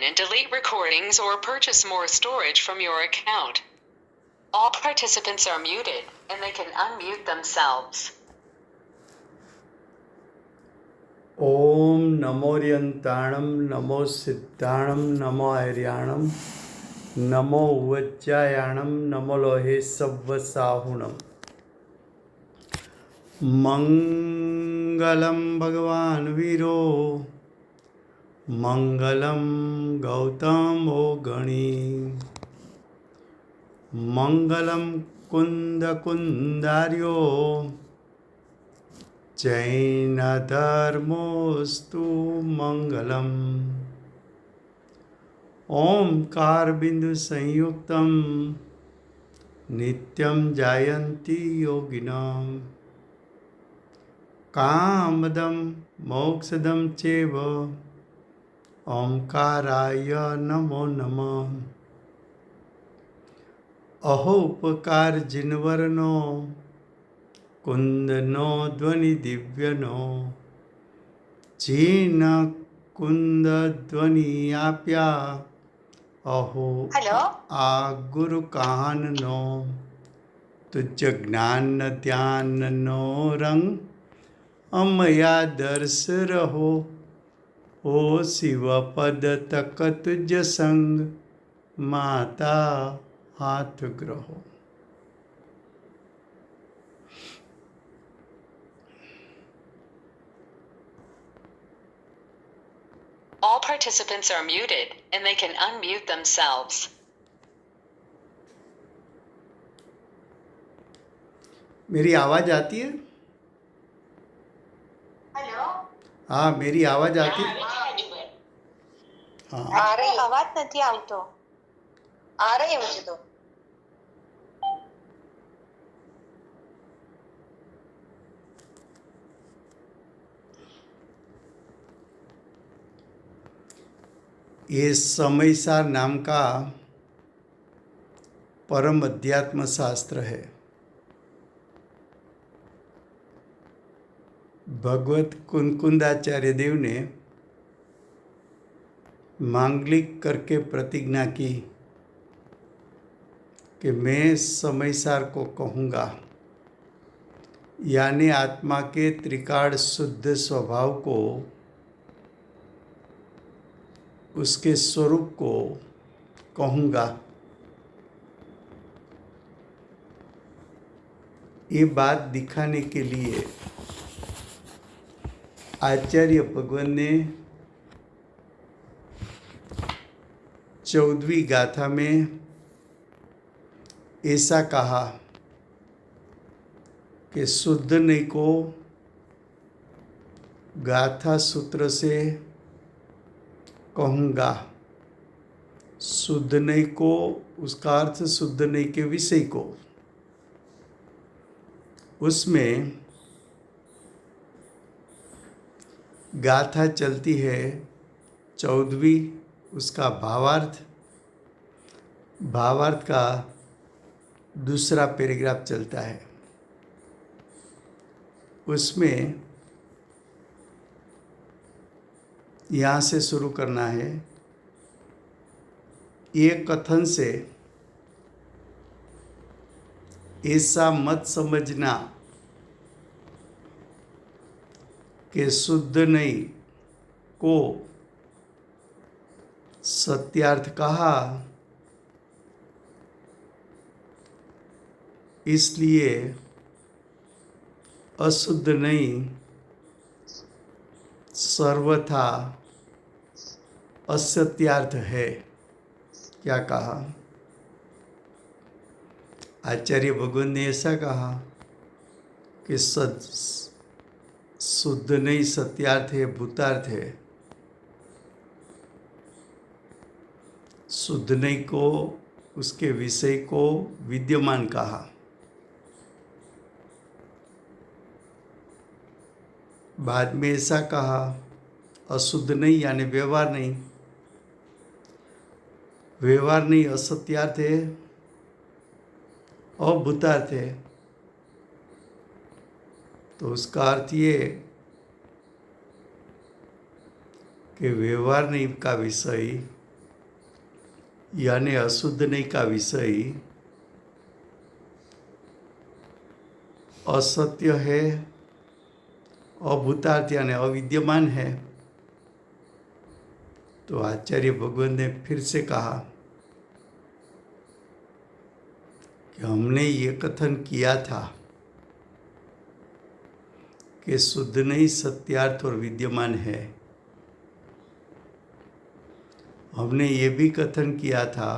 and delete recordings or purchase more storage from your account. All participants are muted and they can unmute themselves. ओम नमो रियंताणम नमो सिद्धाणम नमो आर्याणम नमो उवज्जायाणम नमो लोहे सव्वसाहुणम। मंगलम भगवान वीरो मंगलम गौतमो गणी मंगलम कुंद कुंदार्यो जैन धर्मोस्तु मंगलम। ओंकार बिंदु संयुक्तम नित्यं जायन्ति योगिनां कामदं मोक्षदं चैव ओंकाराय नमो नमः। अहो उपकार जिनवरनो कुंदनो ध्वनि दिव्यनो जीन कुंद ध्वनि आप्या अहो आ गुरु काननो तुझ ज्ञान ध्यान नो रंग अमया दर्श रहो ओ शिव पद तक तुझ संग माता हाथ ग्रहो। All participants are muted and they can unmute themselves. मेरी आवाज आती है? हेलो। हाँ, मेरी आवाज आती है? हाँ, आ रही अवाज નથી આવતો आ रही मुझे तो। ये समयसार नाम का परम अध्यात्म शास्त्र है। भगवत कुंकुंदाचार्य देव ने मांगलिक करके प्रतिज्ञा की कि मैं समयसार को कहूँगा, यानी आत्मा के त्रिकाल शुद्ध स्वभाव को, उसके स्वरूप को कहूँगा। ये बात दिखाने के लिए आचार्य भगवान ने 14वीं गाथा में ऐसा कहा कि शुद्ध नहीं को गाथा सूत्र से कहूँगा। शुद्ध नहीं को उसका अर्थ शुद्ध नहीं के विषय को, उसमें गाथा चलती है 14वीं, उसका भावार्थ का दूसरा पैराग्राफ चलता है। उसमें यहाँ से शुरू करना है। ये कथन से ऐसा मत समझना कि शुद्ध नहीं को सत्यार्थ कहा, इसलिए अशुद्ध नहीं सर्वथा असत्यार्थ है। क्या कहा? आचार्य भगवान ने ऐसा कहा कि शुद्ध नहीं सत्यार्थ है, भूतार्थ है। शुद्ध नहीं को उसके विषय को विद्यमान कहा। बाद में ऐसा कहा अशुद्ध नहीं यानी व्यवहार नहीं, व्यवहार नहीं असत्यार्थ है और भूतार्थ है। तो उसका अर्थ ये कि व्यवहार नहीं का विषय यानी अशुद्ध नहीं का विषय असत्य है, अभूतार्थ यानी अविद्यमान है। तो आचार्य भगवान ने फिर से कहा कि हमने ये कथन किया था कि शुद्ध नहीं सत्यार्थ और विद्यमान है। हमने ये भी कथन किया था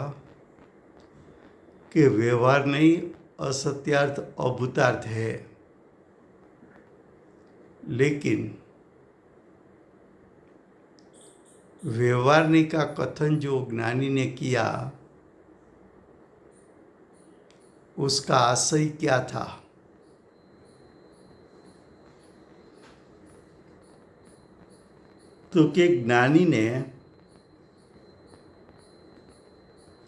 कि व्यवहार नहीं असत्यार्थ अभूतार्थ है। लेकिन व्यवहारने का कथन जो ज्ञानी ने किया उसका आशय क्या था? तो कि ज्ञानी ने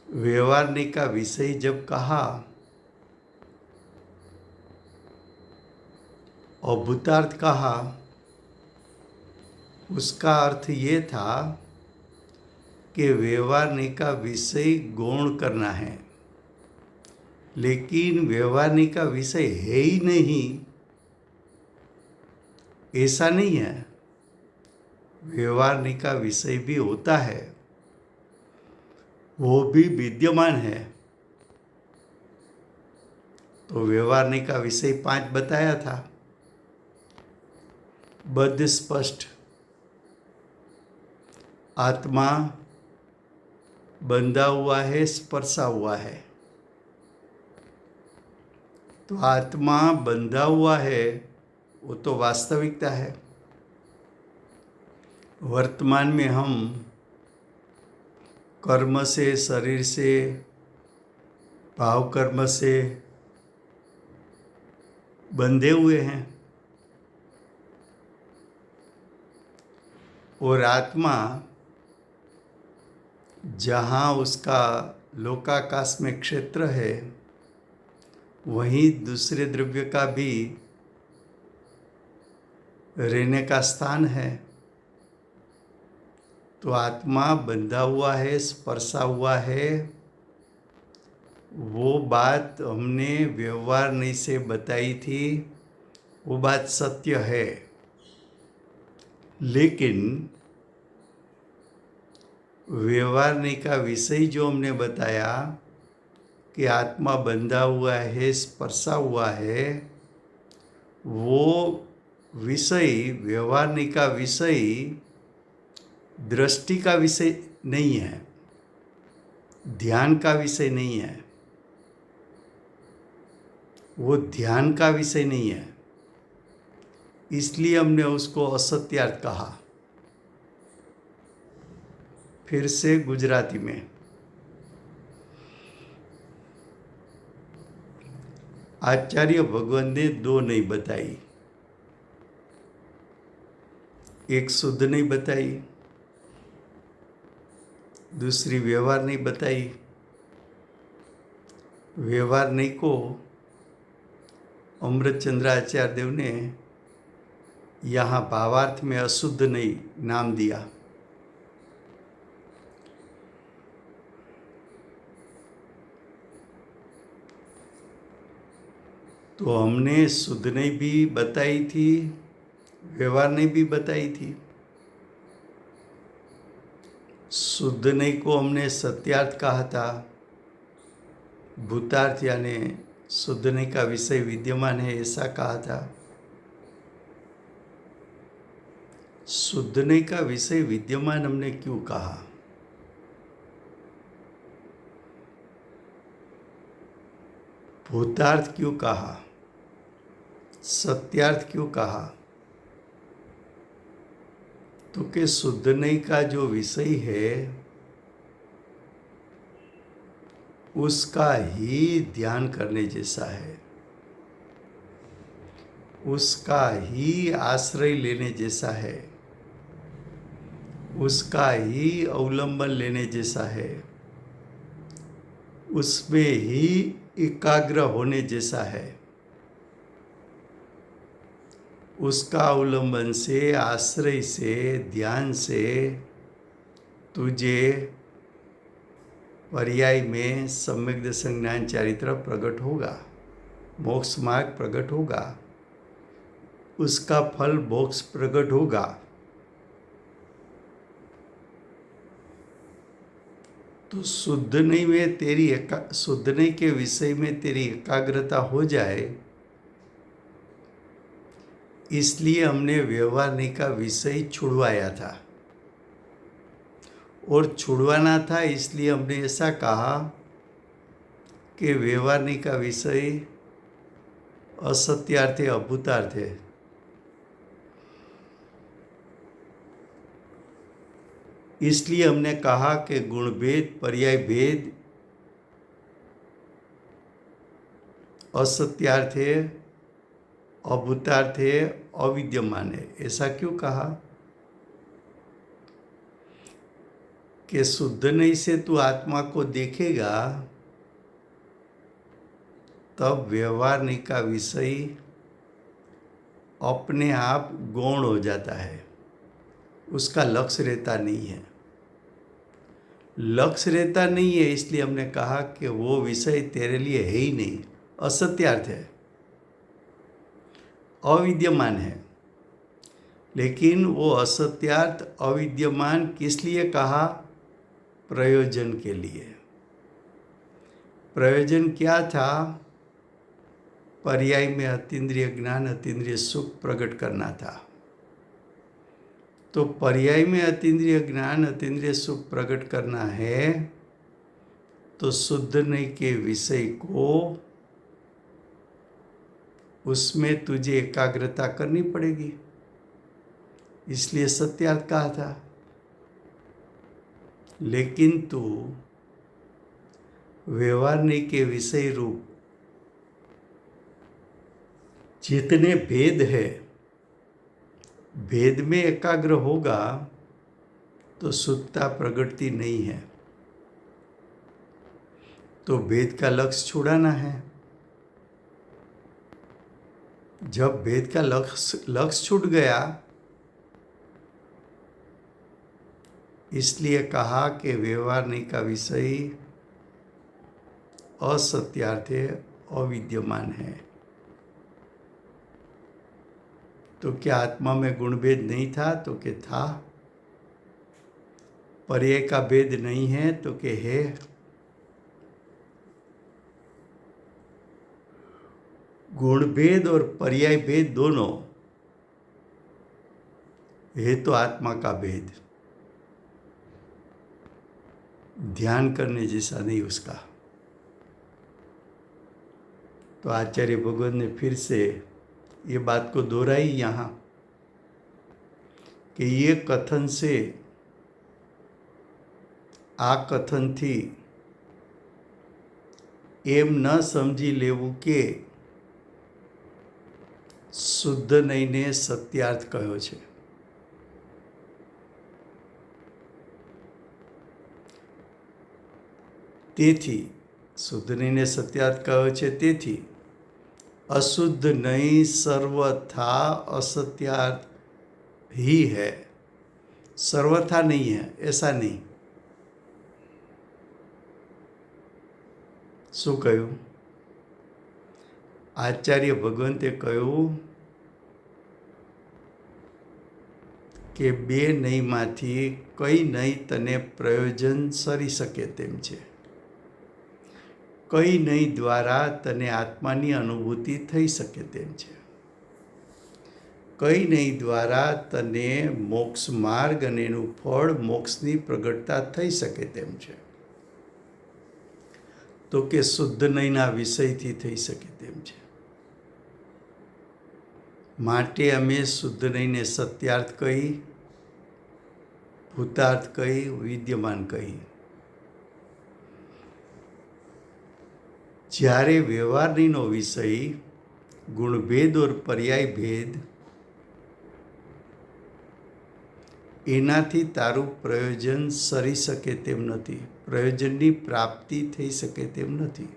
व्यवहारने का विषय जब कहा, अभूतार्थ कहा, उसका अर्थ ये था कि व्यवहारने का विषय गौण करना है। लेकिन व्यवहारने का विषय है ही नहीं, ऐसा नहीं है। व्यवहारने का विषय भी होता है, वो भी विद्यमान है। तो व्यवहारने का विषय 5 बताया था। बद्ध स्पष्ट, आत्मा बंधा हुआ है, स्पर्शा हुआ है। तो आत्मा बंधा हुआ है वो तो वास्तविकता है। वर्तमान में हम कर्म से, शरीर से, भाव कर्म से बंधे हुए हैं और आत्मा जहाँ उसका लोकाकाश में क्षेत्र है वहीं दूसरे द्रव्य का भी रहने का स्थान है। तो आत्मा बंधा हुआ है, स्पर्शा हुआ है, वो बात हमने व्यवहार नहीं से बताई थी, वो बात सत्य है। लेकिन व्यवहार नहीं का विषय जो हमने बताया कि आत्मा बंधा हुआ है, स्पर्शा हुआ है, वो विषय व्यवहार नहीं का विषय दृष्टि का विषय नहीं है, ध्यान का विषय नहीं है, वो ध्यान का विषय नहीं है। इसलिए हमने उसको असत्यार्थ कहा। फिर से गुजराती में, आचार्य भगवान ने 2 नहीं बताई। एक शुद्ध नहीं बताई, दूसरी व्यवहार नहीं बताई। व्यवहार नहीं को अमृतचंद्र आचार्य देव ने यहाँ भावार्थ में अशुद्ध नहीं नाम दिया। तो हमने शुद्ध नहीं भी बताई थी, व्यवहार नहीं भी बताई थी। शुद्ध नहीं को हमने सत्यार्थ कहा था, भूतार्थ यानी शुद्ध नहीं का विषय विद्यमान है ऐसा कहा था। शुद्ध नहीं का विषय विद्यमान हमने क्यों कहा? भूतार्थ क्यों कहा? सत्यार्थ क्यों कहा? तो कि शुद्ध नहीं का जो विषय है उसका ही ध्यान करने जैसा है, उसका ही आश्रय लेने जैसा है, उसका ही अवलंबन लेने जैसा है, उसमें ही एकाग्र होने जैसा है। उसका अवलंबन से, आश्रय से, ध्यान से तुझे पर्याय में सम्यक दर्शन ज्ञान चारित्र प्रकट होगा, मोक्ष मार्ग प्रकट होगा, उसका फल मोक्ष प्रकट होगा। तो शुद्धने में शुद्धने के विषय में तेरी एकाग्रता हो जाए, इसलिए हमने व्यवहारने का विषय छुड़वाया था। और छुड़वाना था इसलिए हमने ऐसा कहा कि व्यवहारने का विषय असत्यार्थ है, अभूतार्थ है। इसलिए हमने कहा कि गुण भेद, पर्याय भेद असत्यार्थ है, अभूतार्थ है, अविद्यमान है। ऐसा क्यों कहा? कि शुद्ध नहीं से तू आत्मा को देखेगा तब व्यवहारने का विषय अपने आप गौण हो जाता है, उसका लक्ष्य रहता नहीं है। लक्ष्य रहता नहीं है इसलिए हमने कहा कि वो विषय तेरे लिए है ही नहीं, असत्यार्थ है, अविद्यमान है। लेकिन वो असत्यार्थ अविद्यमान किस लिए कहा? प्रयोजन के लिए। प्रयोजन क्या था? पर्याय में अतीन्द्रिय ज्ञान, अतीन्द्रिय सुख प्रकट करना था। तो पर्याय में अतीन्द्रिय ज्ञान, अतीन्द्रिय सुख प्रकट करना है तो शुद्ध नहीं के विषय को उसमें तुझे एकाग्रता करनी पड़ेगी, इसलिए सत्यार्थ कहा था। लेकिन तू व्यवहारने के विषय रूप जितने भेद है, भेद में एकाग्र होगा तो शुद्धता प्रगटती नहीं है। तो भेद का लक्ष्य छुड़ाना है। जब भेद का लक्ष्य छूट गया, इसलिए कहा कि व्यवहारने का विषय असत्यार्थ है, अविद्यमान है। तो क्या आत्मा में गुण भेद नहीं था? तो क्या था। पर्याय का भेद नहीं है तो क्या है। गुण भेद और पर्याय भेद दोनों है तो आत्मा का भेद, ध्यान करने जैसा नहीं उसका। तो आचार्य भगवत ने फिर से ये बात को दोहराई यहाँ कि ये कथन से आ कथन थी एम न समझी लेवू के शुद्ध नहीं ने सत्यार्थ कह्यो छे। તેથી શુદ્ધ નહીંને સત્યાર્થ કહ્યો છે। તેથી અશુદ્ધ નહીં સર્વથા असत्यार्थ ही है, सर्वथा नहीं है ऐसा नहीं। શું કહ્યું? આચાર્ય ભગવંતે કહ્યું કે બે નહીંમાંથી કઈ નહીં તને પ્રયોજન સરી શકે તેમ છે, કઈ નહીં દ્વારા તને આત્માની અનુભૂતિ થઈ શકે તેમ છે, કઈ નહીં દ્વારા તને મોક્ષ માર્ગ અને એનું ફળ મોક્ષની પ્રગટતા થઈ શકે તેમ છે। તો કે શુદ્ધ નહીંના વિષયથી થઈ શકે તેમ છે। માટે અમે શુદ્ધ નહીંને સત્યાર્થ કહી, ભૂતાર્થ કહી, વિદ્યમાન કહી। જ્યારે વ્યવહારનો વિષય ગુણભેદ और पर्याय भेद એનાથી તારું પ્રયોજન સરી શકે તેમ નથી, પ્રયોજનની પ્રાપ્તિ થઈ શકે તેમ નથી।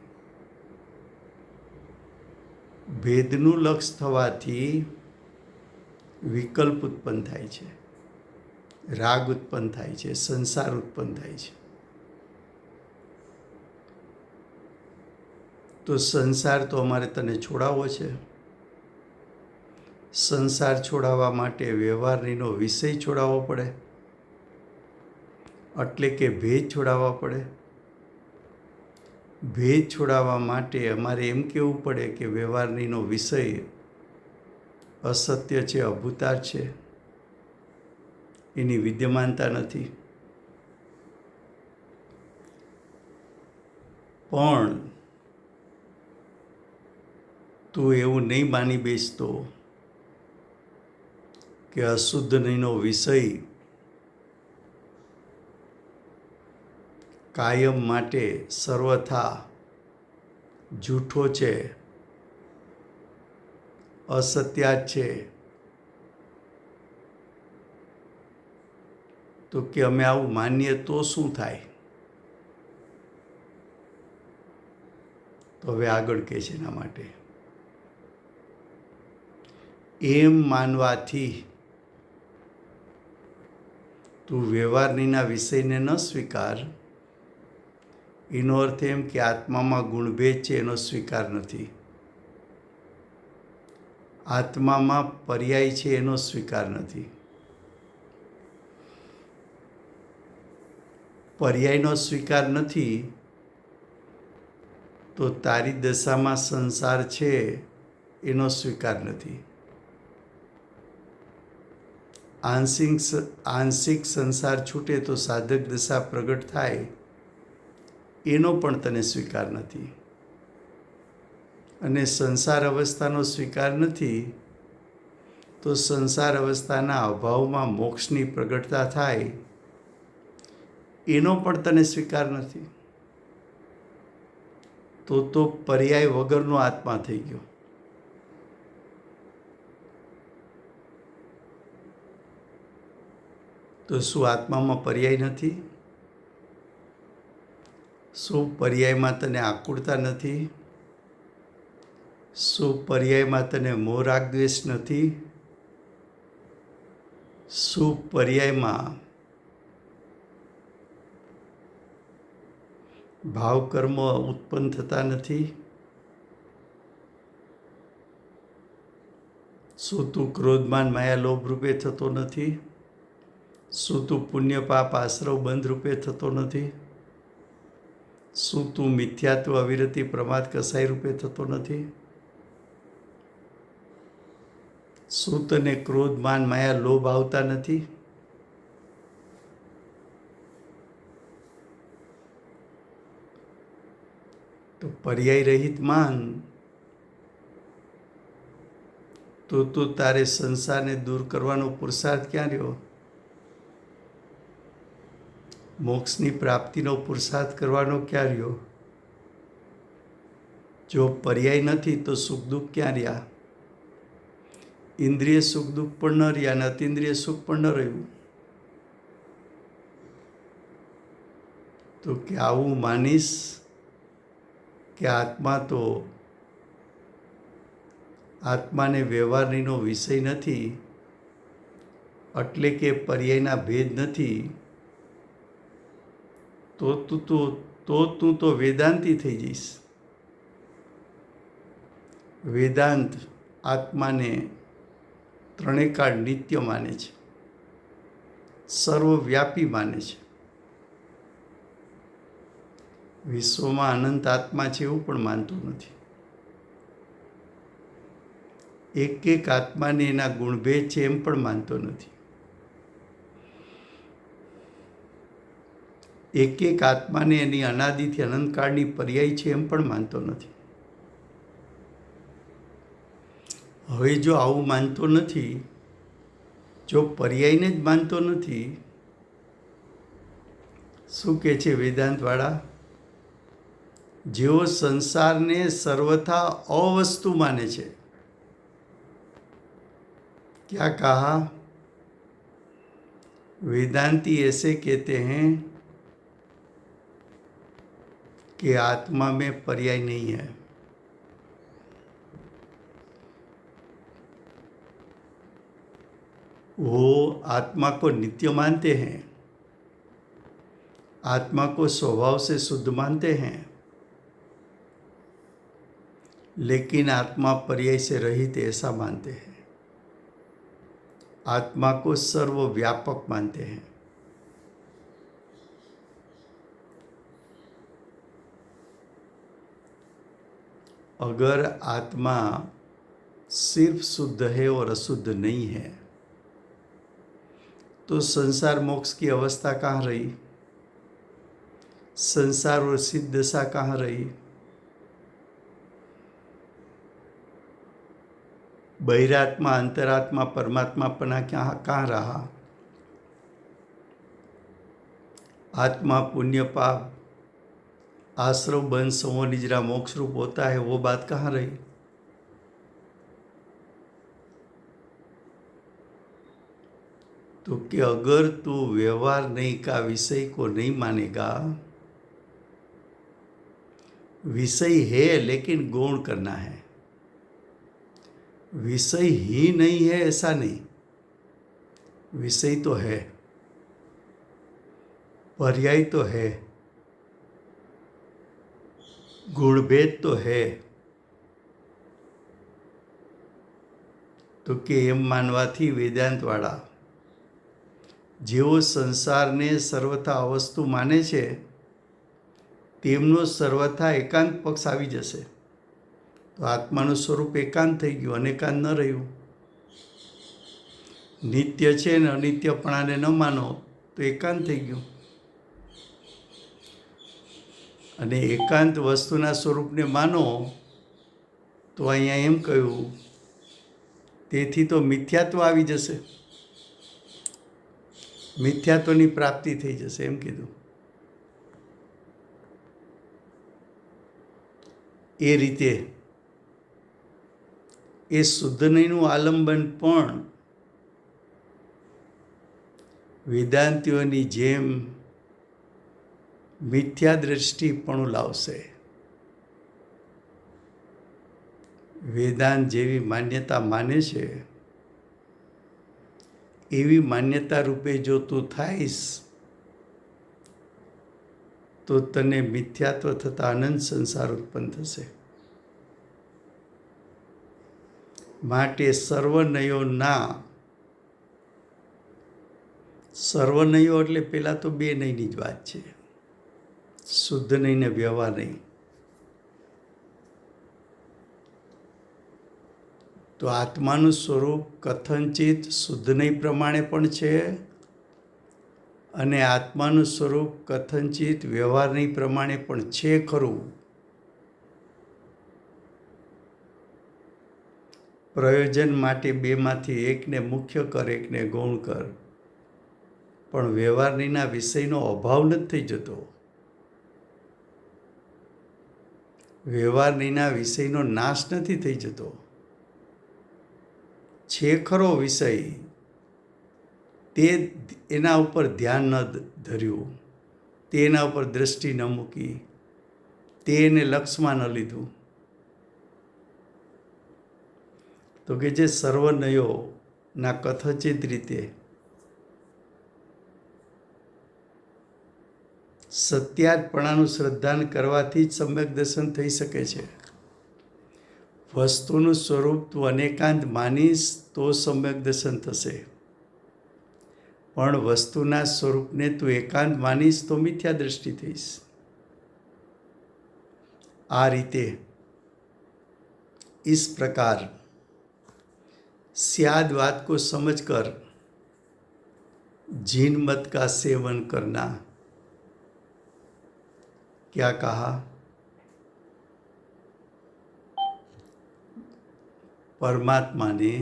ભેદનું લક્ષ્ય થવાથી વિકલ્પ ઉત્પન્ન થાય છે, રાગ ઉત્પન્ન થાય છે, સંસાર ઉત્પન્ન થાય છે। તો સંસાર તો અમારે તને છોડાવવો છે. સંસાર છોડાવવા માટે વ્યવહારનીનો વિષય છોડાવવો પડે, એટલે કે ભેદ છોડાવવા પડે. ભેદ છોડાવવા માટે અમારે એમ કહેવું પડે કે વ્યવહારનીનો વિષય અસત્ય છે, અભૂતાર છે, એની વિદ્યમાનતા નથી. પણ તું એવું નહીં માની બેસતો કે અશુદ્ધનો વિષય કાયમ માટે સર્વથા જૂઠો છે, અસત્ય છે. તો કે અમે આવું માનીએ તો શું થાય? તો હવે આગળ કહે છે એના માટે એમ માનવાથી તું વ્યવહારનીના વિષયને ન સ્વીકાર. એનો અર્થ એમ કે આત્મામાં ગુણભેદ છે એનો સ્વીકાર નથી, આત્મામાં પર્યાય છે એનો સ્વીકાર નથી. પર્યાયનો સ્વીકાર નથી તો તારી દશામાં સંસાર છે એનો સ્વીકાર નથી. આંશિક સંસાર છૂટે તો સાધક દશા પ્રગટ થાય એનો પણ તને સ્વીકાર નથી. અને સંસાર અવસ્થાનો સ્વીકાર નથી તો સંસાર અવસ્થાના અભાવમાં મોક્ષની પ્રગટતા થાય એનો પણ તને સ્વીકાર નથી. તો પર્યાય વગરનો આત્મા થઈ ગયો. તો શું આત્મામાં પર્યાય નથી? શું પર્યાયમાં તને આકુળતા નથી? શું પર્યાયમાં તને મોહ રાગ દ્વેષ નથી? શું પર્યાયમાં ભાવ કર્મ ઉત્પન્ન થતા નથી? શું તું ક્રોધમાન માયા લોભ રૂપે થતો નથી? શું તું પુણ્ય પાપ આશ્રવ બંધ રૂપે થતો નથી? શું તું મિથ્યાત્વ અવિરતિ પ્રમાદ કસાઈ રૂપે થતો નથી? શું તને ક્રોધ માન માયા લોભ આવતા નથી? તો પર્યાય રહિત માન તો તારે સંસારને દૂર કરવાનો પુરુષાર્થ ક્યાં રહ્યો? મોક્ષની પ્રાપ્તિનો પુરુષાર્થ કરવાનો ક્યાં રહ્યો? જો પર્યાય નથી તો સુખ દુઃખ ક્યાં રહ્યા? ઇન્દ્રિય સુખ દુઃખ પણ ન રહ્યા અને અતિન્દ્રિય સુખ પણ ન રહ્યું. તો કે આવું માનીશ કે આત્માને વ્યવહારનીનો વિષય નથી, એટલે કે પર્યાયના ભેદ નથી, તું તો વેદાંતી થઈ જઈશ. વેદાંત આત્માને ત્રણેય કાળ નિત્ય માને છે, સર્વવ્યાપી માને છે. વિશ્વમાં અનંત આત્મા છે એવું પણ માનતો નથી. એક આત્માને એના ગુણભેદ છે એમ પણ માનતો નથી. એક આત્માને એની અનાદિથી અનંતકાળની પર્યાય છે એમ પણ માનતો નથી. હવે જો આવું માનતો નથી, જો પર્યાયને જ માનતો નથી, શું કહે છે વેદાંતવાળા? જેઓ સંસારને સર્વથા અવસ્તુ માને છે. क्या कहा? वेदांती ऐसे कहते हैं कि आत्मा में पर्याय नहीं है. वो आत्मा को नित्य मानते हैं, आत्मा को स्वभाव से शुद्ध मानते हैं, लेकिन आत्मा पर्याय से रहित ऐसा मानते हैं। आत्मा को सर्वव्यापक मानते हैं। अगर आत्मा सिर्फ शुद्ध है और अशुद्ध नहीं है तो संसार मोक्ष की अवस्था कहाँ रही? संसार और सिद्ध दशा कहाँ रही? बहिरात्मा, अंतरात्मा, परमात्मापना कहाँ रहा? आत्मा, पुण्य, पाप, आश्रव, बंध, समूह, निजरा, मोक्ष रूप होता है, वो बात कहाँ रही? तो कि अगर तू व्यवहार नहीं का विषय को नहीं मानेगा, विषय है लेकिन गौण करना है, विषय ही नहीं है ऐसा नहीं, विषय तो है, पर्याय तो है, गुणभेद तो है। तो કે એમ માનવાથી વેદાંતવાળા જેઓ સંસારને સર્વથા અવસ્તુ માને છે તેમનો સર્વથા એકાંત પક્ષ આવી જશે। તો આત્માનું સ્વરૂપ એકાંત થઈ ગયું, અનેકાંત ન રહ્યું। નિત્ય છે ને અનિત્યપણાને ન માનો તો એકાંત થઈ ગયું। અને એકાંત વસ્તુના સ્વરૂપને માનો તો અહીંયા એમ કહ્યું, તેથી તો મિથ્યાત્વ આવી જશે, મિથ્યાત્વની પ્રાપ્તિ થઈ જશે એમ કીધું। એ રીતે એ શુદ્ધ નહીંનું આલંબન પણ વેદાંતિઓની જેમ મિથ્યા દ્રષ્ટિપણું લાવશે। વેદાંત જેવી માન્યતા માને છે એવી માન્યતા રૂપે જો તું થાઈશ તો તને મિથ્યાત્વ થતા અનંત સંસાર ઉત્પન્ન થશે। માટે સર્વનયોના, સર્વનયો એટલે પહેલાં તો બે નહીંની જ વાત છે, શુદ્ધ નહીં ને વ્યવહાર નહીં। તો આત્માનું સ્વરૂપ કથનચિત શુદ્ધ નહીં પ્રમાણે પણ છે અને આત્માનું સ્વરૂપ કથનચિત વ્યવહાર નહીં પ્રમાણે પણ છે ખરું। પ્રયોજન માટે બેમાંથી એકને મુખ્ય કર, એકને ગૌણ કર, પણ વ્યવહારનીના વિષયનો અભાવ નથી થઈ જતો। વ્યવહારનીના વિષયનો નાશ નથી થઈ જતો, છે ખરો વિષય, તે એના ઉપર ધ્યાન ન ધર્યું, તે એના ઉપર દ્રષ્ટિ ન મૂકી, તે એને લક્ષમાં ન લીધું। તો કે જે સર્વનયોના કથનચિત રીતે સત્યાર્પણાનું શ્રદ્ધાન કરવાથી જ સમ્યક દર્શન થઈ શકે છે। વસ્તુનું સ્વરૂપ તું અનેકાંત માનીશ તો સમ્યક દર્શન થશે, પણ વસ્તુના સ્વરૂપને તું એકાંત માનીશ તો મિથ્યા દ્રષ્ટિ થઈશ। આ રીતે इस प्रकार स्याद बात को समझकर जीन मत का सेवन करना। क्या कहा? परमात्मा ने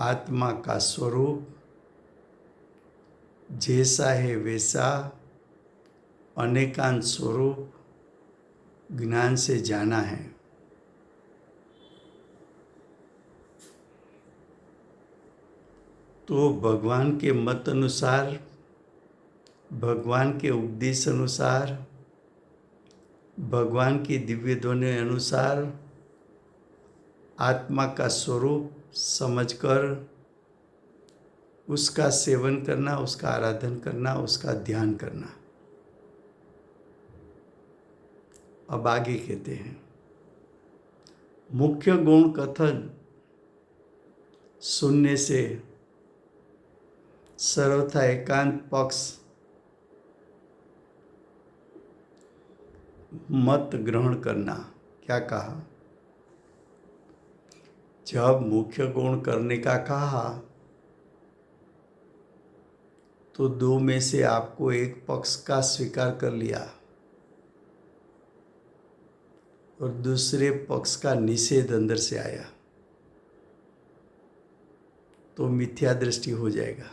आत्मा का स्वरूप जैसा है वैसा अनेकांत स्वरूप ज्ञान से जाना है। तो भगवान के मत अनुसार, भगवान के उपदेश अनुसार, भगवान की दिव्य ध्वनि अनुसार आत्मा का स्वरूप समझकर उसका सेवन करना, उसका आराधन करना, उसका ध्यान करना। अब आगे कहते हैं, मुख्य गौण कथन शून्य से सर्वथा एकांत पक्ष मत ग्रहण करना। क्या कहा? जब मुख्य गौण करने का कहा तो दो में से आपको एक पक्ष का स्वीकार कर लिया और दूसरे पक्ष का निषेध अंदर से आया तो मिथ्या दृष्टि हो जाएगा।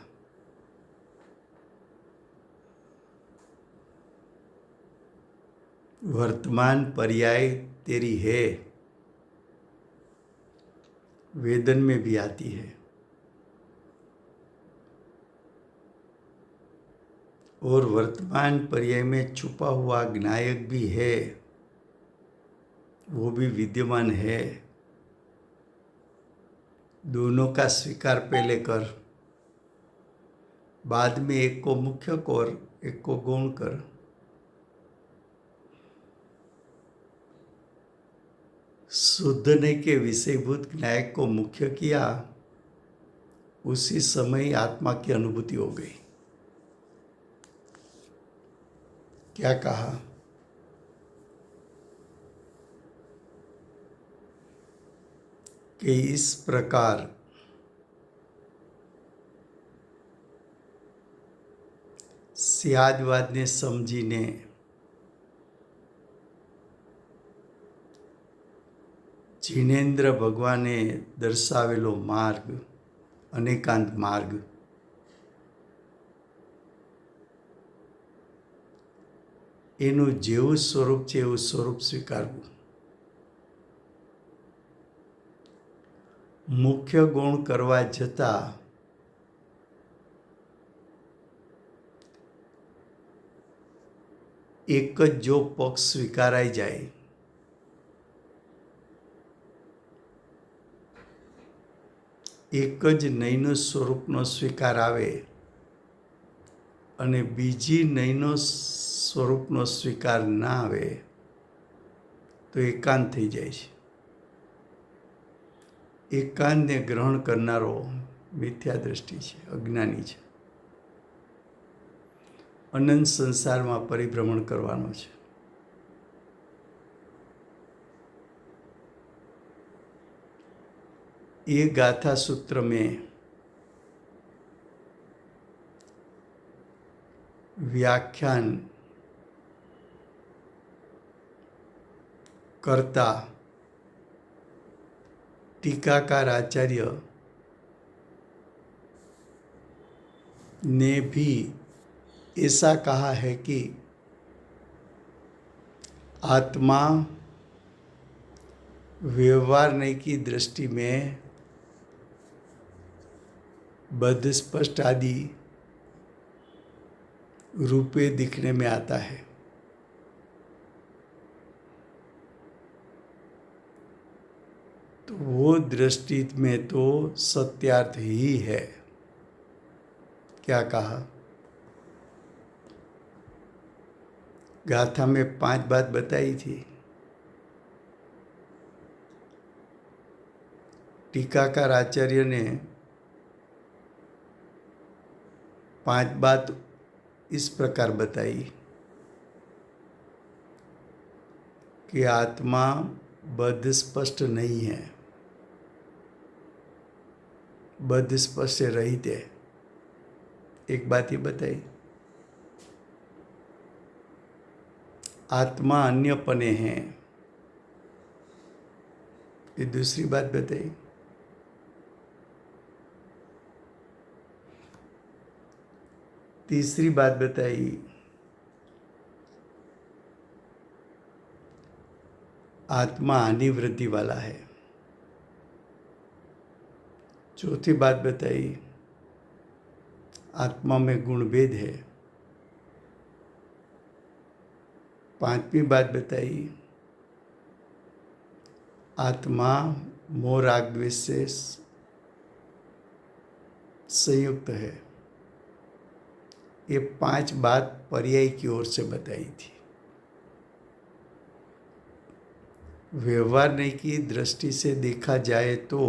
वर्तमान पर्याय तेरी है वेदन में भी आती है और वर्तमान पर्याय में छुपा हुआ ज्ञायक भी है, वो भी विद्यमान है। दोनों का स्वीकार पहले कर, बाद में एक को मुख्य कर, एक को गौण कर। शुद्धने के विषयभूत ज्ञायक को मुख्य किया, उसी समय आत्मा की अनुभूति हो गई। क्या कहा? कि इस प्रकार સ્યાદવાદ ને સમજીને જીનેન્દ્ર ભગવાને દર્શાવેલો માર્ગ અનેકાંત માર્ગ એનું જેવું સ્વરૂપ છે એવું સ્વરૂપ સ્વીકારવું. મુખ્ય ગુણ કરવા જતાં એક જ જો પક્ષ સ્વીકારાઈ જાય એક જ નયનો સ્વરૂપનો સ્વીકાર આવે અને બીજી નયનો સ્વરૂપનો સ્વીકાર ના આવે તો એકાંત થઈ જાય છે. એકાંતને ગ્રહણ કરનારો મિથ્યા દ્રષ્ટિ છે, અજ્ઞાની છે. अनंत संसार में परिभ्रमण करवानो छे. ये गाथा सूत्र में व्याख्यान करता टीकाकार आचार्य ने भी ऐसा कहा है कि आत्मा व्यवहारने की दृष्टि में बद्ध स्पष्ट आदि रूपे दिखने में आता है. तो वो दृष्टि में तो सत्यार्थ ही है. क्या कहा? गाथा में 5 बात बताई थी. टीकाकार आचार्य ने 5 बात इस प्रकार बताई कि आत्मा बद्ध स्पष्ट नहीं है, बद्ध स्पष्ट से रहित है. एक बात ये बताई. आत्मा अन्यपने है, ये दूसरी बात बताई. तीसरी बात बताई आत्मा हानिवृत्ति वाला है. चौथी बात बताई आत्मा में गुणभेद है. पांचवी बात बताई आत्मा मोह राग द्वेष से संयुक्त है. ये 5 बात पर्याय की ओर से बताई थी. व्यवहार नहीं की दृष्टि से देखा जाए तो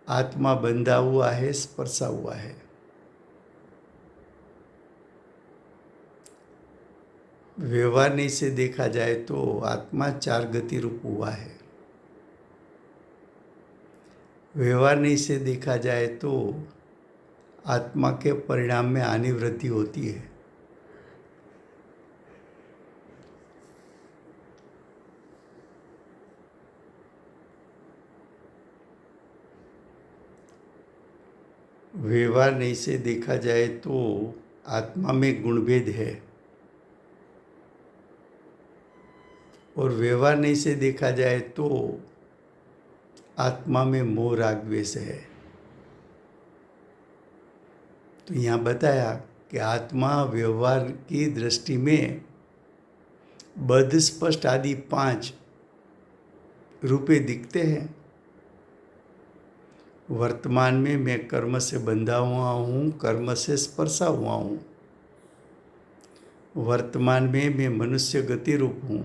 आत्मा बंधा हुआ है, स्पर्शा हुआ है। व्यवहार नहीं से देखा जाए तो आत्मा चार गति रूप हुआ है। व्यवहार नहीं से देखा जाए तो आत्मा के परिणाम में हानि वृद्धि होती है। व्यवहार नहीं से देखा जाए तो आत्मा में गुणभेद है, और व्यवहार नहीं से देखा जाए तो आत्मा में मोह राग द्वेष है। तो यहाँ बताया कि आत्मा व्यवहार की दृष्टि में बद्ध स्पष्ट आदि 5 रूपे दिखते हैं। वर्तमान में मैं कर्म से बंधा हुआ हूँ, कर्म से स्पर्शा हुआ हूँ। वर्तमान में मैं मनुष्य गति रूप हूँ।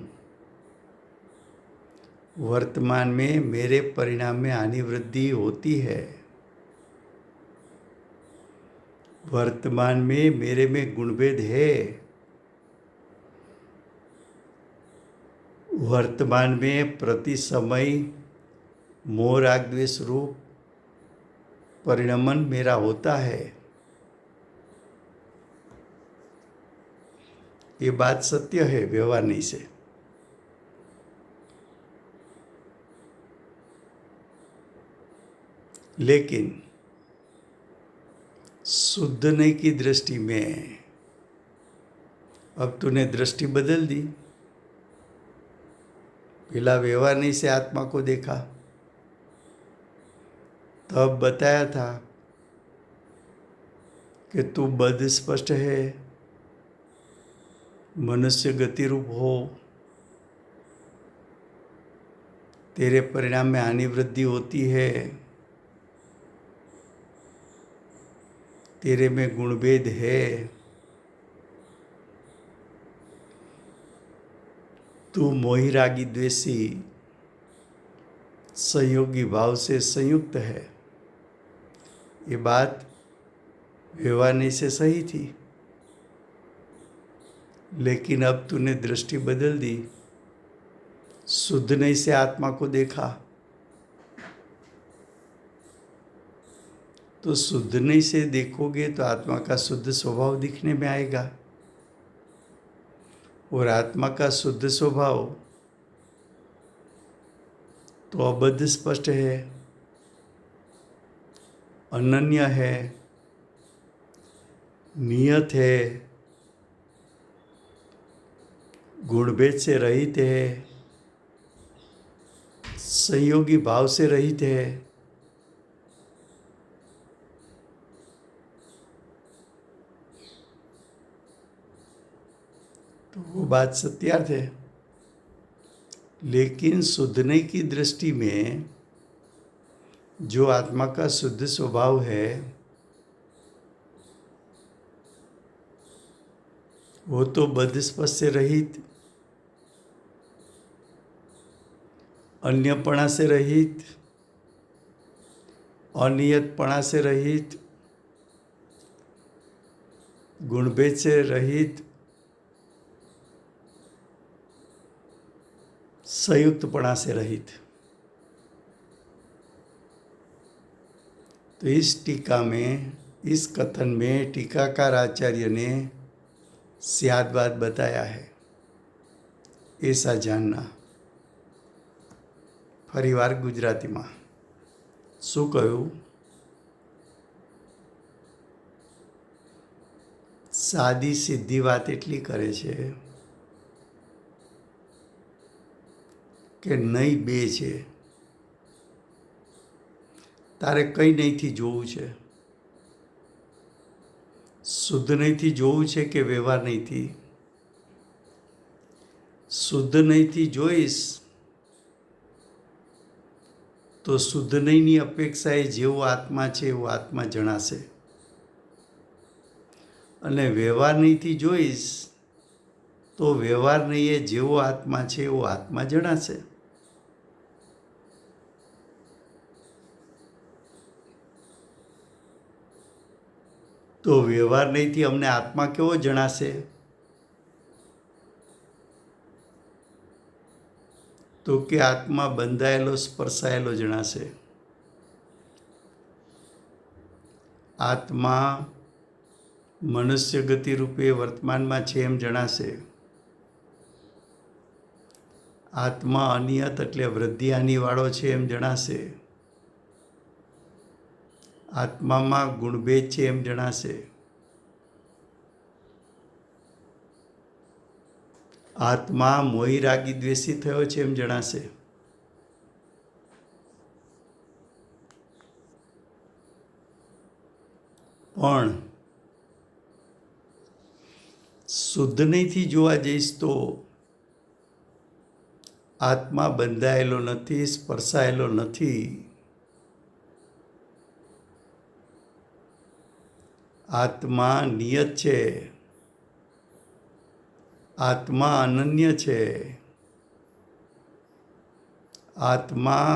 वर्तमान में मेरे परिणाम में हानि वृद्धि होती है। वर्तमान में मेरे में गुणभेद है। वर्तमान में प्रति समय मोह राग द्वेष रूप परिणमन मेरा होता है। ये बात सत्य है व्यवहार नहीं से। लेकिन शुद्ध नहीं की दृष्टि में अब तूने दृष्टि बदल दी। पहला व्यवहार नहीं से आत्मा को देखा, तब बताया था कि तू बद्ध स्पष्ट है, मनुष्य गति रूप हो, तेरे परिणाम में हानि वृद्धि होती है, तेरे में गुणभेद है, तू मोही रागी द्वेषी संयोगी भाव से संयुक्त है। ये बात व्यवहार नहीं से सही थी, लेकिन अब तूने दृष्टि बदल दी, शुद्ध नहीं से आत्मा को देखा, तो शुद्ध नहीं से देखोगे तो आत्मा का शुद्ध स्वभाव दिखने में आएगा, और आत्मा का शुद्ध स्वभाव तो अबद्ध स्पष्ट है, अनन्य है, नियत है, गुणभेद से रहित है, संयोगी भाव से रहित है। तो वो बात सत्यार्थ है। लेकिन शुद्धने की दृष्टि में जो आत्मा का शुद्ध स्वभाव है वो तो बद्धस्पर्श से रहित, अन्यपणा से रहित, अनियतपणा से रहित, गुणभेद से रहित, संयुक्तपणा से रहित। तो इस टीका में, इस कथन में टीकाकार आचार्य ने स्याद बात बताया है, ऐसा जानना। ફરીવાર ગુજરાતીમાં શું કહ્યું? સાદી સીધી વાત એટલી કરે છે કે નહીં બે છે, તારે કંઈ નહીંથી જોવું છે, શુદ્ધ નહીંથી જોવું છે કે વ્યવહાર નહીંથી? શુદ્ધ નહીંથી જોઈશ તો શુદ્ધ નહીંની અપેક્ષાએ જેવો આત્મા છે એવો આત્મા જણાશે, અને વ્યવહાર નહીંથી જોઈશ તો વ્યવહાર નહીં એ જેવો આત્મા છે એવો આત્મા જણાશે. તો વ્યવહાર નહીંથી અમને આત્મા કેવો જણાશે? તો કે આત્મા બંધાયેલો સ્પર્શાયેલો જણાશે. આત્મા મનુષ્ય ગતિ રૂપે વર્તમાનમાં છે એમ જણાશે. આત્મા અનિયત એટલે વૃદ્ધિ હાનિવાળો છે એમ જણાશે. આત્મામાં ગુણભેદ છે એમ જણાશે. આત્મા મોહી રાગી દ્વેષી થયો છે એમ જણાશે. પણ શુદ્ધ નહીંથી જોવા જઈશ તો આત્મા બંધાયેલો નથી, સ્પર્શાયેલો નથી. આત્મા નિયત છે. આત્મા અનન્ય છે. આત્મા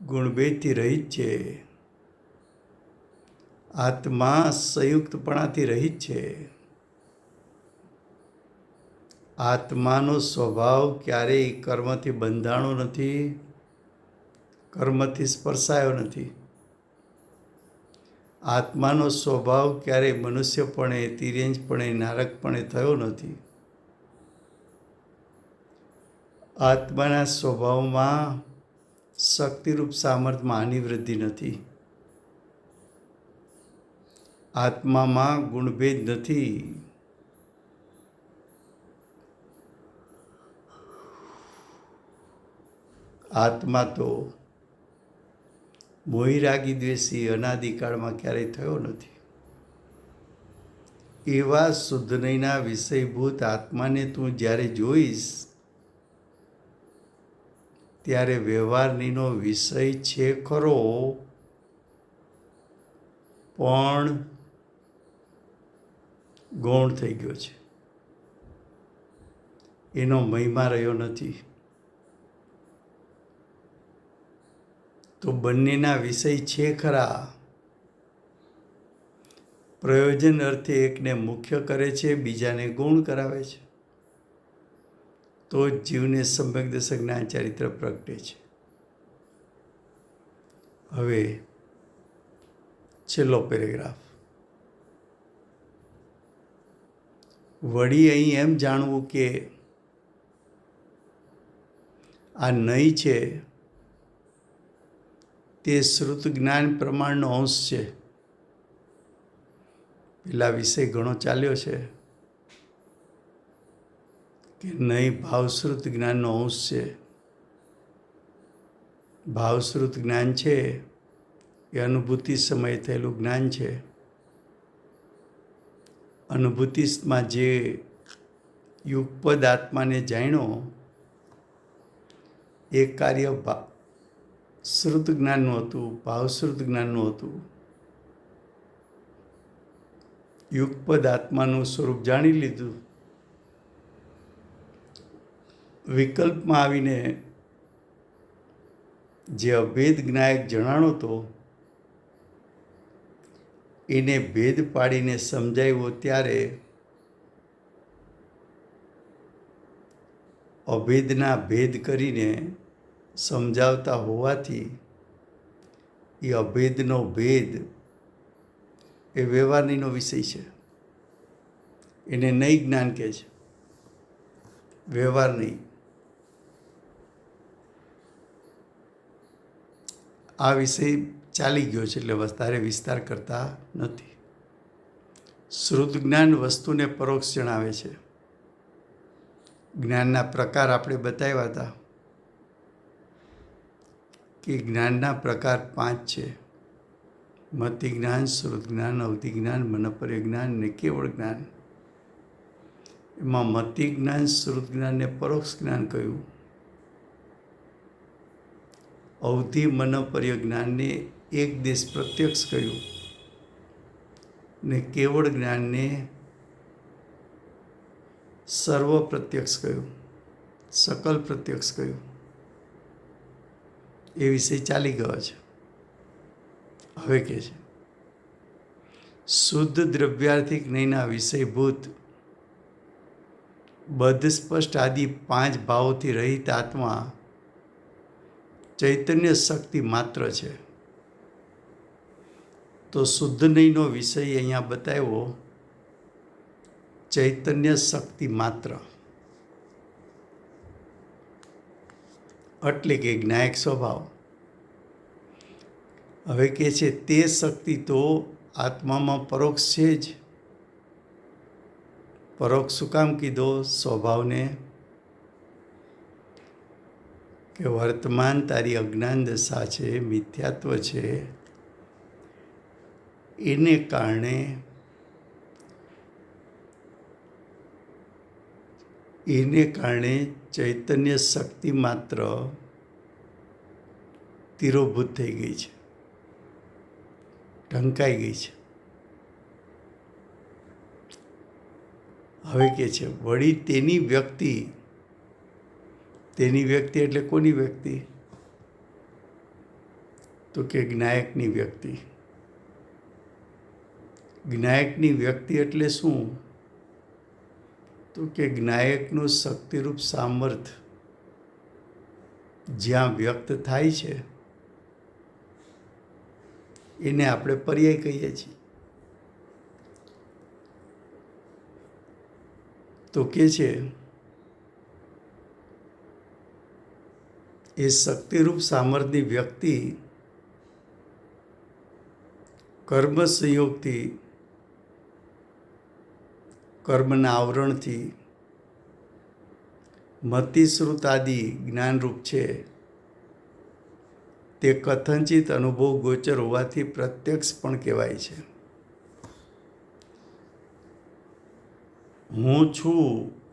ગુણભેદથી રહિત છે. આત્મા સંયુક્તપણાથી રહિત છે. આત્માનો સ્વભાવ ક્યારેય કર્મથી બંધાણો નથી, કર્મથી સ્પર્શાયો નથી. આત્માનો સ્વભાવ ક્યારેય મનુષ્યપણે, તિર્યંજપણે, નારકપણે થયો નથી. આત્માના સ્વભાવમાં શક્તિરૂપ સામર્થ્યમાં હાનિ વૃદ્ધિ નથી. આત્મામાં ગુણભેદ નથી. આત્મા તો મોહી રાગી દ્વેષી અનાદિકાળમાં ક્યારેય થયો નથી. એવા શુદ્ધ નહીંના વિષયભૂત આત્માને તું જ્યારે જોઈશ ત્યારે વ્યવહારનીનો વિષય છે ખરો, પણ ગૌણ થઈ ગયો છે. એનો મહિમા રહ્યો નથી. તો બંનેના વિષય છે ખરા. પ્રયોજન અર્થે એકને મુખ્ય કરે છે, બીજાને ગૌણ કરાવે છે. તો જ જીવને સમ્યક દર્શક જ્ઞાન ચારિત્ર પ્રગટે છે. હવે છેલ્લો પેરેગ્રાફ. વળી અહીં એમ જાણવું કે આ નહીં છે તે શ્રુત જ્ઞાન પ્રમાણનો અંશ છે. પેલા વિષય ઘણો ચાલ્યો છે કે નહીં ભાવશ્રુત જ્ઞાનનો અંશ છે. ભાવશ્રુત જ્ઞાન છે એ અનુભૂતિ સમયે થયેલું જ્ઞાન છે. અનુભૂતિમાં જે યુગપદ આત્માને જાણ્યો એ કાર્ય શ્રુત જ્ઞાનનું હતું, ભાવશ્રુત જ્ઞાનનું હતું. યુગપદ આત્માનું સ્વરૂપ જાણી લીધું. વિકલ્પમાં આવીને જે અભેદ જ્ઞાયક જણાણો હતો એને ભેદ પાડીને સમજાવ્યો ત્યારે અભેદના ભેદ કરીને સમજાવતા હોવાથી એ અભેદનો ભેદ એ વ્યવહારનીનો વિષય છે. એને નહીં જ્ઞાન કહે છે, વ્યવહાર નહીં. આ વિષય ચાલી ગયો છે એટલે વધારે વિસ્તાર કરતા નથી. શ્રુત જ્ઞાન વસ્તુને પરોક્ષ જણાવે છે. જ્ઞાનના પ્રકાર આપણે બતાવ્યા હતા કે જ્ઞાનના પ્રકાર 5 છે. મતિ જ્ઞાન, શ્રુત જ્ઞાન, અવધિ જ્ઞાન, મનપર્ય જ્ઞાન અને કેવળ જ્ઞાન. એમાં મતિ જ્ઞાન, શ્રુત જ્ઞાનને પરોક્ષ જ્ઞાન કહ્યું. અવધિ મનપર્ય જ્ઞાનને એક દેશ પ્રત્યક્ષ કહ્યું ને કેવળ જ્ઞાનને સર્વ પ્રત્યક્ષ કહ્યું, સકલ પ્રત્યક્ષ કહ્યું. એ વિષય ચાલી ગયો છે. હવે કે છે શુદ્ધ દ્રવ્યાર્થિક જ્ઞેયના વિષયભૂત બદ્ધ સ્પષ્ટ આદિ 5 ભાવોથી રહિત આત્મા ચૈતન્ય શક્તિ માત્ર છે. તો શુદ્ધ જ્ઞેયનો વિષય અહીંયા બતાવ્યો ચૈતન્ય શક્તિ માત્ર, એટલે કે જ્ઞાયક સ્વભાવ. હવે કે છે તે શક્તિ તો આત્મામાં પરોક્ષ છે જ. પરોક્ષ શું કામ કીધો? સ્વભાવને કે વર્તમાન તારી અજ્ઞાન દશા છે, મિથ્યાત્વ છે, એને કારણે ચૈતન્ય શક્તિ માત્ર તિરોભૂત થઈ ગઈ છે, ઢંકાઈ ગઈ છે. હવે કે છે વળી તેની વ્યક્તિ એટલે કોની વ્યક્તિ? તો કે જ્ઞાયકની વ્યક્તિ. જ્ઞાયકની વ્યક્તિ એટલે શું? તો કે જ્ઞાયકનું શક્તિરૂપ સામર્થ્ય જ્યાં વ્યક્ત થાય છે એને આપણે પર્યાય કહીએ છીએ. તો કે છે એ શક્તિરૂપ સામર્થ્યની વ્યક્તિ કર્મ સંયોગથી, કર્મના આવરણથી મતિશ્રુત આદિ જ્ઞાનરૂપ છે. તે કથનચિત અનુભવ ગોચર હોવાથી પ્રત્યક્ષ પણ કહેવાય છે. હું છું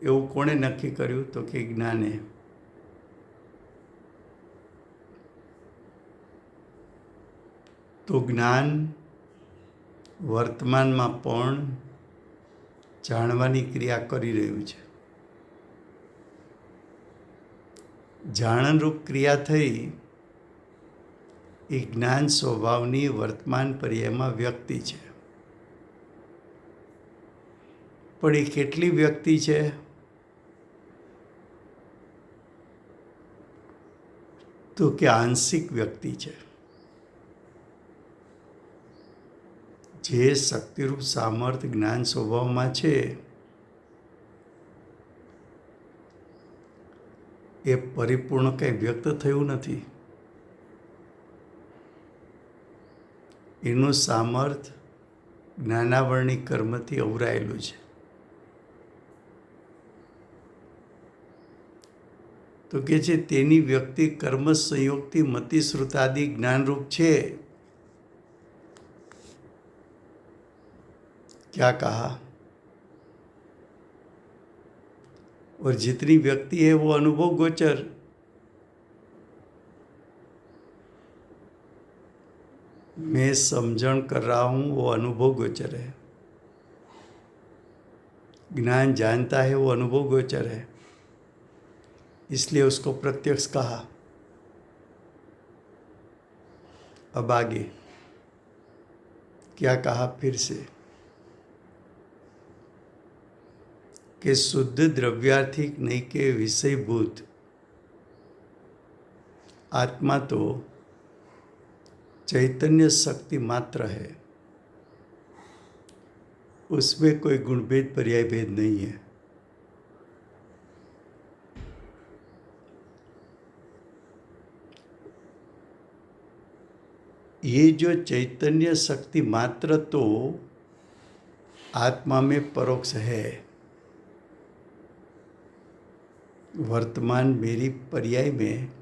એવું કોણે નક્કી કર્યું? તો કે જ્ઞાને. તો જ્ઞાન વર્તમાનમાં પણ જાણવાની ક્રિયા કરી રહ્યું છે. જાણનરૂપ ક્રિયા થઈ એ જ્ઞાન સ્વભાવની વર્તમાન પર્યાયમાં વ્યક્તિ છે. પણ એ કેટલી વ્યક્તિ છે? તો કે આંશિક વ્યક્તિ છે. જે શક્તિરૂપ સામર્થ્ય જ્ઞાન સ્વભાવમાં છે એ પરિપૂર્ણ કંઈ વ્યક્ત થયું નથી. એનું સામર્થ્ય જ્ઞાનાવરણી કર્મથી અવરાયેલું છે. તો કે છે તેની વ્યક્તિ કર્મ સંયોગથી મતિશ્રુતાદિ જ્ઞાનરૂપ છે. क्या कहा? और जितनी व्यक्ति है वो अनुभव गोचर. मैं समझण कर रहा हूँ वो अनुभव गोचर है. ज्ञान जानता है वो अनुभव गोचर है, इसलिए उसको प्रत्यक्ष कहा. अब आगे क्या कहा फिर से कि शुद्ध द्रव्यार्थिक नहीं के विषयभूत आत्मा तो चैतन्य शक्ति मात्र है, उसमें कोई गुणभेद पर्याय भेद नहीं है. ये जो चैतन्य शक्ति मात्र तो आत्मा में परोक्ष है, वर्तमान मेरी पर्याय में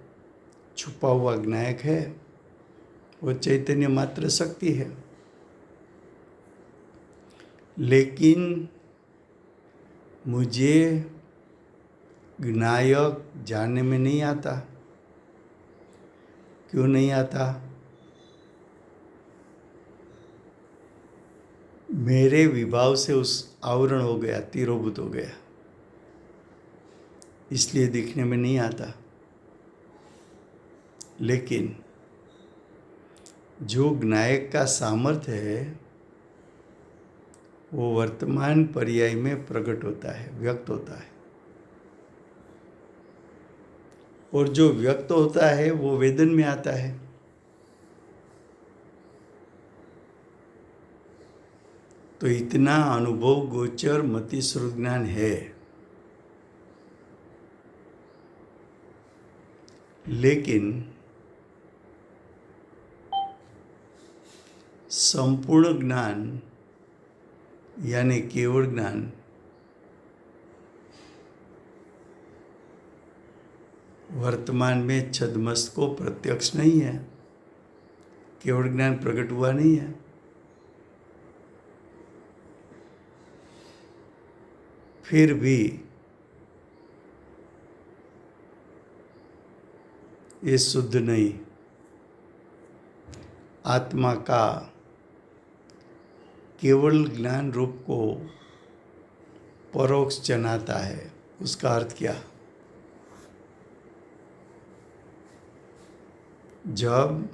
छुपा हुआ ज्ञायक है, वो चैतन्य मात्र शक्ति है. लेकिन मुझे ज्ञायक जानने में नहीं आता. क्यों नहीं आता? मेरे विभाव से उस आवरण हो गया, तिरोभूत हो गया. इसलिए दिखने में नहीं आता। लेकिन जो ज्ञायक का सामर्थ्य है वो वर्तमान पर्याय में प्रकट होता है, व्यक्त होता है। और जो व्यक्त होता है वो वेदन में आता है। तो इतना अनुभव गोचर मति श्रुत ज्ञान है। लेकिन संपूर्ण ज्ञान यानी केवल ज्ञान वर्तमान में छद्मस्त को प्रत्यक्ष नहीं है, केवल ज्ञान प्रकट हुआ नहीं है। फिर भी ये शुद्ध नहीं, आत्मा का केवल ज्ञान रूप को परोक्ष जनाता है। उसका अर्थ क्या? जब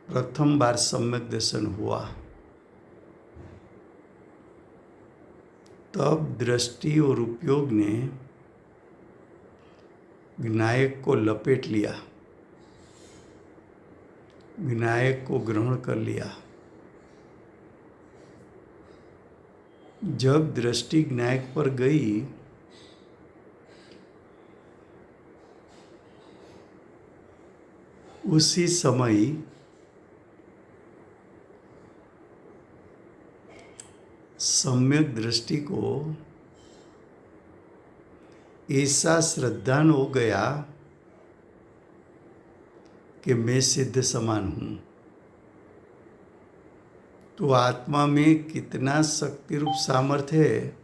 प्रथम बार सम्यक दर्शन हुआ तब दृष्टि और उपयोग ने विनायक को लपेट लिया, विनायक को ग्रहण कर लिया। जब दृष्टि विनायक पर गई उसी समय सम्यक दृष्टि को ऐसा श्रद्धान हो गया कि मैं सिद्ध समान हूँ। तो आत्मा में कितना शक्ति रूप सामर्थ्य है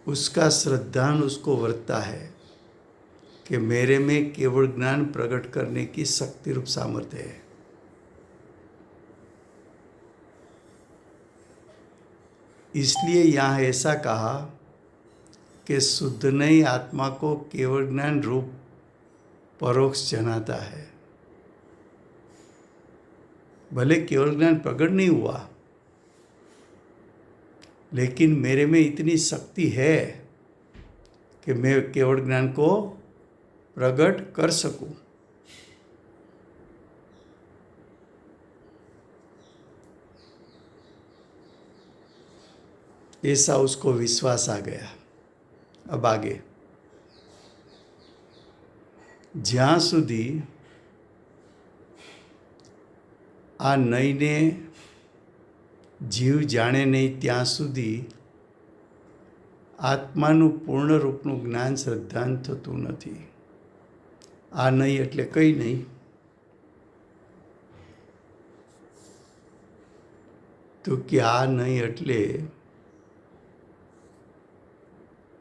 उसका श्रद्धान उसको वर्ता है कि मेरे में केवल ज्ञान प्रकट करने की शक्ति रूप सामर्थ्य है। इसलिए यहाँ ऐसा कहा कि शुद्ध नहीं आत्मा को केवल ज्ञान रूप परोक्ष जनाता है। भले केवल ज्ञान प्रकट नहीं हुआ, लेकिन मेरे में इतनी शक्ति है कि मैं केवल ज्ञान को प्रकट कर सकूं। ऐसा उसको विश्वास आ गया। अब आगे જ્યાં સુધી આ નહીંને જીવ જાણે નહીં ત્યાં સુધી આત્માનું પૂર્ણ રૂપનું જ્ઞાન શ્રદ્ધાન થતું નથી। આ નહીં એટલે કંઈ નહીં, તો કે આ નહીં એટલે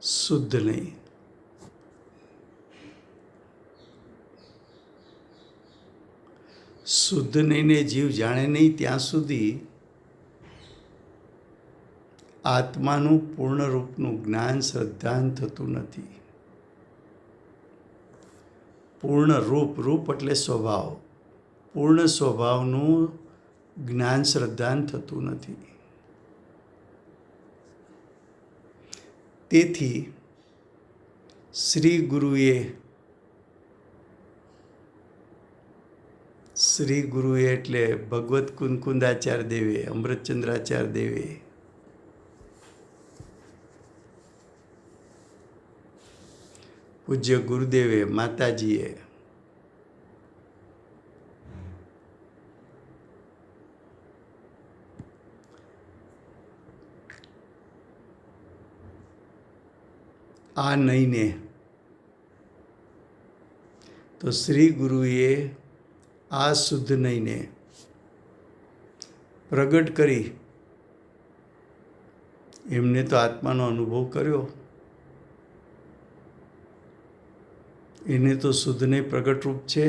શુદ્ધ નહીં। શુદ્ધ નહીંને જીવ જાણે નહીં ત્યાં સુધી આત્માનું પૂર્ણ રૂપનું જ્ઞાન શ્રદ્ધાન થતું નથી। પૂર્ણ રૂપ, રૂપ એટલે સ્વભાવ, પૂર્ણ સ્વભાવનું જ્ઞાન શ્રદ્ધાન થતું નથી। તેથી શ્રી ગુરુએ એટલે ભગવત કુંકુંદાચાર્ય દેવે, અમૃતચંદ્રાચાર્ય દેવે પૂજ્ય ગુરુદેવે, માતાજીએ આ નહીંને તો શ્રી ગુરુએ આ શુદ્ધ નહીંને પ્રગટ કરી એમને તો આત્માનો અનુભવ કર્યો, એને તો શુદ્ધ નહીં પ્રગટ રૂપ છે।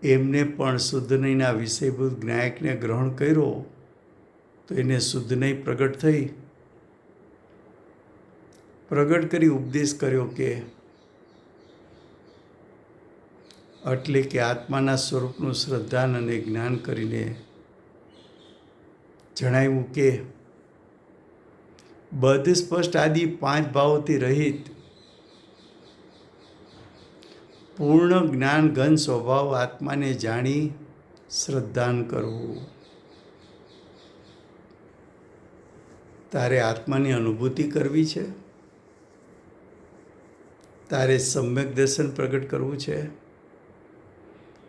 એમને પણ શુદ્ધ નહીંના વિષયભૂત જ્ઞાયકને ગ્રહણ કર્યો તો એને શુદ્ધ નહીં પ્રગટ થઈ, પ્રગટ કરી ઉપદેશ કર્યો કે એટલે કે આત્માના સ્વરૂપનું શ્રદ્ધાન અને જ્ઞાન કરીને જણાવ્યું કે બધ સ્પષ્ટ આદિ 5 ભાવોથી રહિત પૂર્ણ જ્ઞાન ઘન સ્વભાવ આત્માને જાણી શ્રદ્ધાન કરવું. તારે આત્માની અનુભૂતિ કરવી છે, તારે સમ્યક દર્શન પ્રગટ કરવું છે,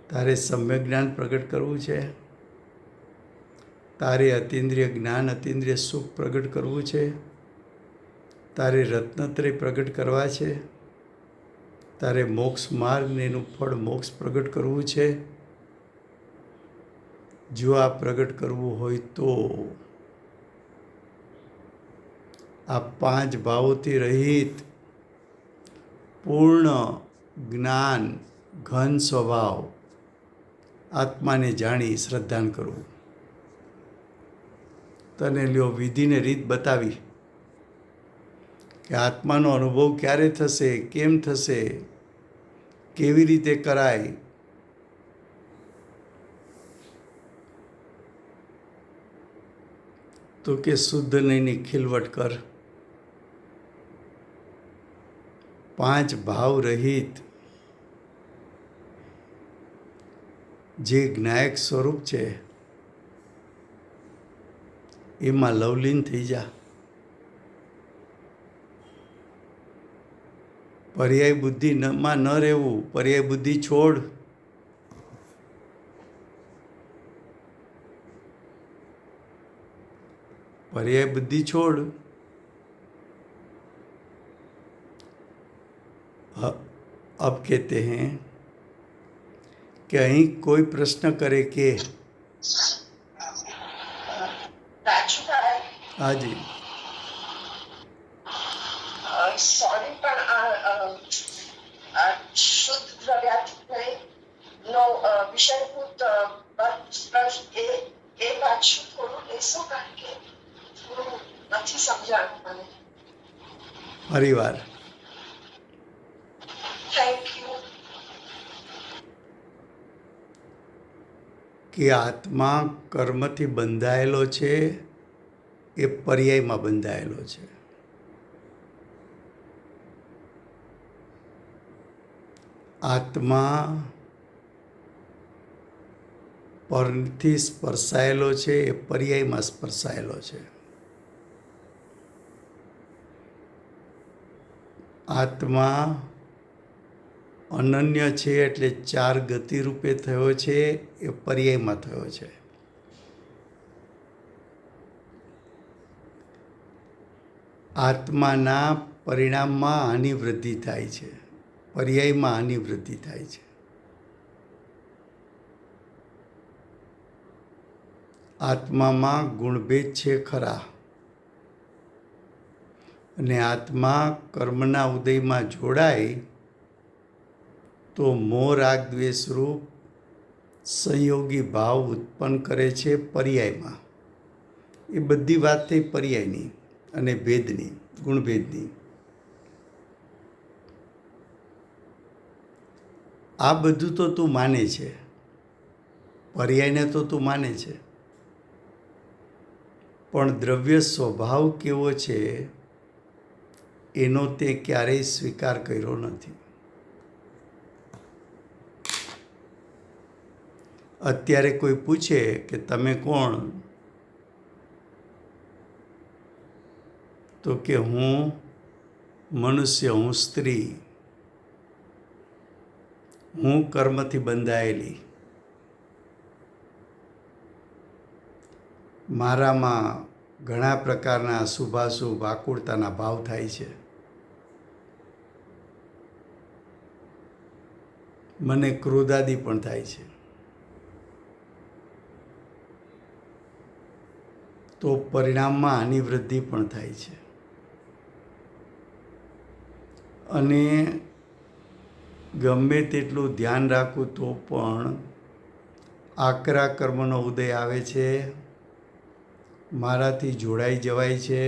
તારે સમ્યક જ્ઞાન પ્રગટ કરવું છે, તારે અતિન્દ્રિય જ્ઞાન અતિન્દ્રિય સુખ પ્રગટ કરવું છે, તારે રત્નત્રય પ્રગટ કરવા છે, તારે મોક્ષ માર્ગ ને એનું ફળ મોક્ષ પ્રગટ કરવું છે. જો આ પ્રગટ કરવું હોય તો આ 5 ભાવોથી રહિત પૂર્ણ જ્ઞાન ઘન સ્વભાવ આત્માને જાણી શ્રદ્ધાન કરવું. તને લ્યો વિધિને રીત બતાવી કે આત્માનો અનુભવ ક્યારે થશે, કેમ થશે, કેવી રીતે કરાય. તો કે શુદ્ધ નહીંની ખીલવટ કર, 5 ભાવ રહિત જે જ્ઞાયક સ્વરૂપ છે એમાં લવલીન થઈ જા. પર્યાય બુદ્ધિમાં ન રહેવું, પર્યાય બુદ્ધિ છોડ. पर्याय बुद्धि छोड़. अब कहते हैं कि અહીં કોઈ પ્રશ્ન કરે કે હાજી સોરી, પણ શુદ્ધ દ્રવ્યાત્મકનો વિષયભૂત એ પાછું થોડું લેશો, કારણ કે નથી સમજાણું મને. ફરીવાર થેન્ક યુ. કે આત્મા કર્મથી બંધાયેલો છે, એ પર્યાયમાં બંધાયેલો છે. આત્મા પરથી સ્પર્શાયેલો છે, એ પર્યાયમાં સ્પર્શાયેલો છે. આત્મા અનન્ય છે એટલે 4 ગતિ રૂપે થયો છે, એ પર્યાયમાં થયો છે. આત્માના પરિણામમાં આની વૃદ્ધિ થાય છે, પર્યાયમાં આની વૃદ્ધિ થાય છે. આત્મામાં ગુણભેદ છે ખરા, અને આત્મા કર્મના ઉદયમાં જોડાય તો મોહ રાગ દ્વેષ રૂપ સંયોગી ભાવ ઉત્પન્ન કરે છે પર્યાયમાં. એ બધી વાત થઈ પર્યાયની અને ભેદની, ગુણભેદની. આ બધું તો તું માને છે, પર્યાયને તો તું માને છે, પણ દ્રવ્ય સ્વભાવ કેવો છે એનો તે ક્યારેય સ્વીકાર કર્યો નથી. અત્યારે કોઈ પૂછે કે તમે કોણ, તો કે હું મનુષ્ય, હું સ્ત્રી, હું કર્મથી બંધાયેલી, મારામાં ઘણા પ્રકારના શુભાશુભ આકુળતાના ભાવ થાય છે, મને ક્રોધાદિ પણ થાય છે. તો પરિણામમાં આની વૃદ્ધિ પણ થાય છે. અને ગમે તેટલું ધ્યાન રાખું તો પણ આકરા કર્મનો ઉદય આવે છે, મારાથી જોડાઈ જવાય છે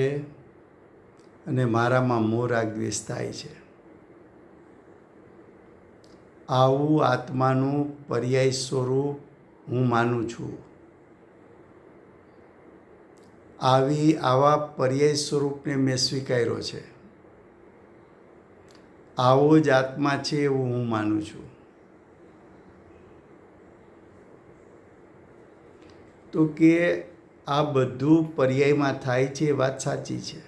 અને મારામાં મોહ રાગ દ્વેષ થાય છે. આવું આત્માનું પર્યાય સ્વરૂપ હું માનું છું. આવા પર્યાય સ્વરૂપને મેં સ્વીકાર્યો છે. આવો જ આત્મા છે એવું હું માનું છું. તો કે આ બધું પર્યાયમાં થાય છે એ વાત સાચી છે,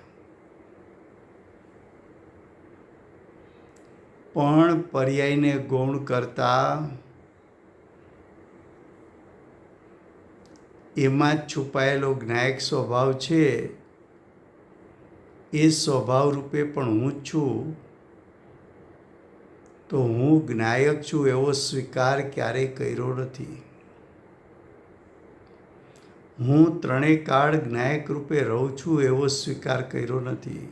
પણ પર્યાયને ગૌણ કરતા એમાં જ છુપાયેલો જ્ઞાયક સ્વભાવ છે, એ સ્વભાવ રૂપે પણ હું જ છું. તો હું જ્ઞાયક છું એવો સ્વીકાર ક્યારેય કર્યો નથી. હું ત્રણેય કાળ જ્ઞાયક રૂપે રહું છું એવો સ્વીકાર કર્યો નથી.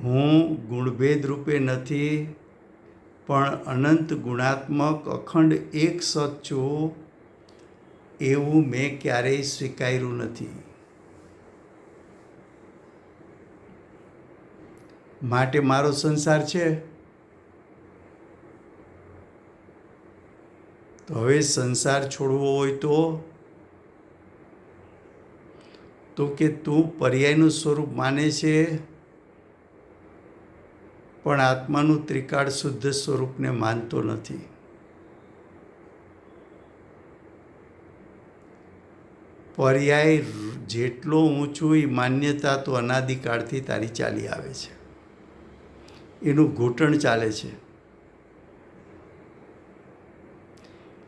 હું ગુણભેદ રૂપે નથી, પણ અનંત ગુણાત્મક અખંડ એક સત છું એવું મેં ક્યારેય સ્વીકાર્યું નથી. માટે મારો સંસાર છે. તો હવે સંસાર છોડવો હોય તો કે તું પર્યાયનું સ્વરૂપ માને છે, પણ આત્માનું ત્રિકાળ શુદ્ધ સ્વરૂપને માનતો નથી. પર્યાય જેટલો ઊંચું એ માન્યતા તો અનાદિકાળથી તારી ચાલી આવે છે. એનું ઘૂંટણ ચાલે છે.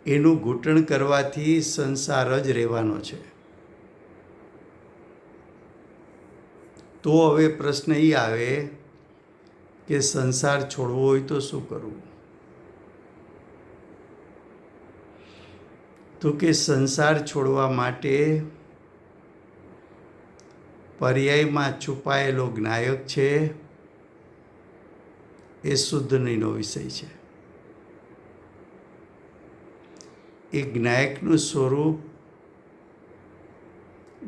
એનું ઘૂંટણ કરવાથી સંસાર જ રહેવાનો છે. તો હવે પ્રશ્ન એ આવે કે સંસાર છોડવો હોય તો શું કરવું? તો કે સંસાર છોડવા માટે પર્યાયમાં છુપાયેલો જ્ઞાયક છે એ શુદ્ધ નહીંનો વિષય છે. એ જ્ઞાયકનું સ્વરૂપ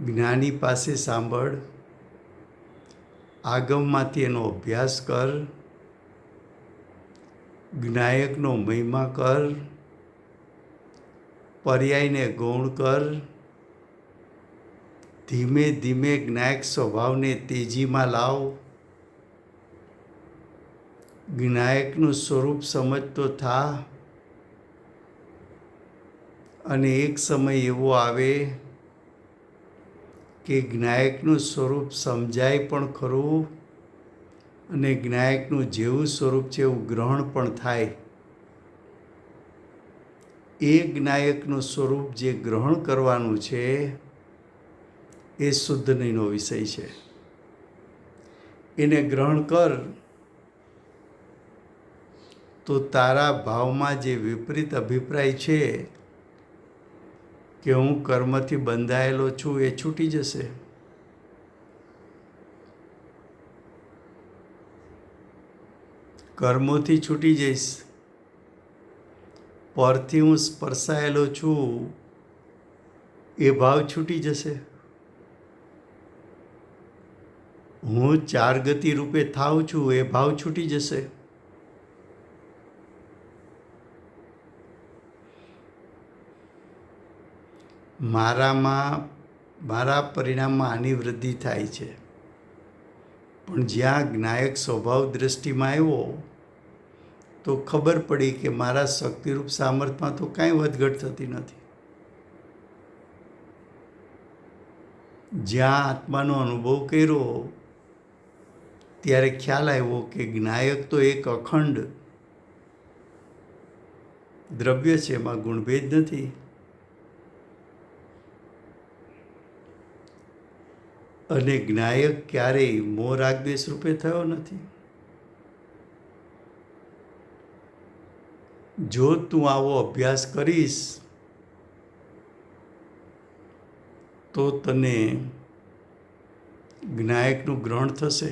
જ્ઞાની પાસે સાંભળ, આગમમાંથી એનો અભ્યાસ કર, જ્ઞાયકનો મહિમા કર, પર્યાયને ગૌણ કર, ધીમે ધીમે જ્ઞાયક સ્વભાવને તેજીમાં લાવ, જ્ઞાયકનું સ્વરૂપ સમજતો થા, અને એક સમય એવો આવે કે જ્ઞાયકનું સ્વરૂપ સમજાય પણ ખરું અને જ્ઞાયકનું જેવું સ્વરૂપ છે એવું ગ્રહણ પણ થાય. એ જ્ઞાયકનું સ્વરૂપ જે ગ્રહણ કરવાનું છે એ શુદ્ધ નહીંનો વિષય છે. એને ગ્રહણ કર તો તારા ભાવમાં જે વિપરીત અભિપ્રાય છે કે હું કર્મથી બંધાયેલો છું એ છૂટી જશે. કર્મોથી છૂટી જઈશ. પરથી હું સ્પર્શાયેલો છું એ ભાવ છૂટી જશે. હું ચાર ગતિ રૂપે થાઉં છું એ ભાવ છૂટી જશે. મારા પરિણામમાં આની વૃદ્ધિ થાય છે, પણ જ્યાં જ્ઞાયક સ્વભાવ દ્રષ્ટિમાં આવ્યો તો ખબર પડી કે મારા શક્તિરૂપ સામર્થ્યમાં તો કાંઈ વધઘટ થતી નથી. જ્યાં આત્માનો અનુભવ કર્યો ત્યારે ખ્યાલ આવ્યો કે જ્ઞાયક તો એક અખંડ દ્રવ્ય છે, એમાં ગુણભેદ નથી. અને જ્ઞાયક ક્યારેય મોહ રાગ દ્વેષ રૂપે થયો નથી. જો તું આવો અભ્યાસ કરીશ તો તને જ્ઞાયકનું ગ્રહણ થશે,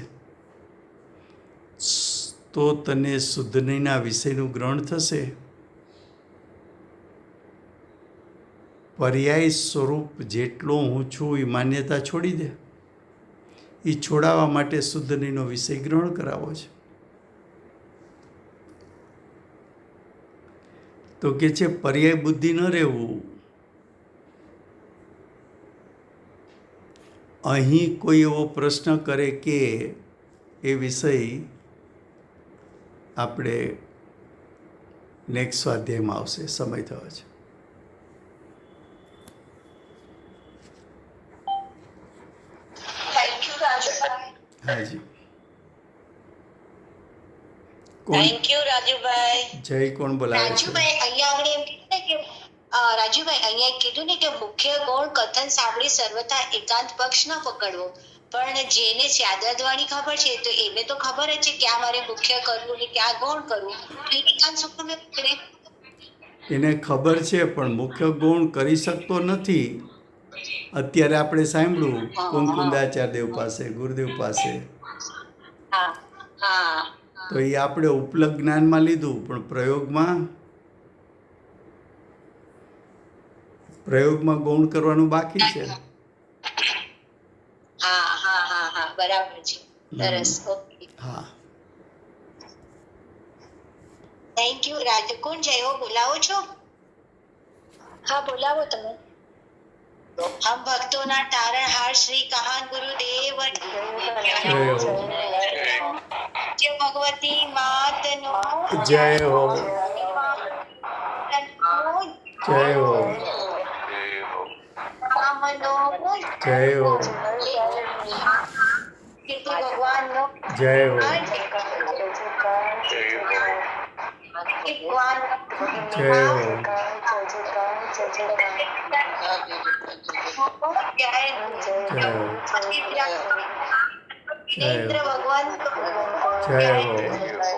તો તને શુદ્ધ નહીંના વિષયનું ગ્રહણ થશે. પર્યાય સ્વરૂપ જેટલો હું છું એ માન્યતા છોડી દે. એ છોડાવવા માટે શુદ્ધનીનો વિષય ગ્રહણ કરાવો છે. તો કે છે પર્યાય બુદ્ધિ ન રહેવું. અહીં કોઈ એવો પ્રશ્ન કરે કે એ વિષય આપણે નેક્સ્ટ સ્વાધ્યાયમાં આવશે. સમય થયો છે. Thank you Rajubhai. હાજી. કોણ? Thank you Rajubhai. જય કોણ બોલાવે છે? રાજુભાઈ અહીંયા આગળ એમ કીધું ને કે રાજુભાઈ અહીંયા કીધું ને કે મુખ્ય ગૌણ કથન સાંભળી સર્વથા એકાંત પક્ષ ન પકડવો. પણ જેને સ્યાદવાણી ખબર છે તો એને તો ખબર જ છે ક્યાં મારે મુખ્ય કરવું ને ક્યાં ગૌણ કરવું. તો એ એકાંત સુખ મેં પકડે. એને ખબર છે પણ મુખ્ય ગૌણ કરી શકતો નથી. અત્યારે આપણે સાંભળ્યું કુંકુંદાચાર્યદેવ પાસે, ગુરુદેવ પાસે, હા હા તો એ આપણે ઉપલબ્ધ જ્ઞાનમાં લીધું, પણ પ્રયોગમાં ગૌણ કરવાનું બાકી છે. હા હા હા હા બરાબર છે. સરસ. ઓકે હા. Thank you. રાજકોણ જય હો બોલાવો છો? હા બોલાવો તમે. हम भक्तों ना तारणहार श्री कहान गुरुदेव जय भगवती मात नो જય હો, જય હો, राम नो જય હો, कृष्ण भगवान नो જય હો, भगवान જય હો, જય હો, इंद्र भगवान જય હો.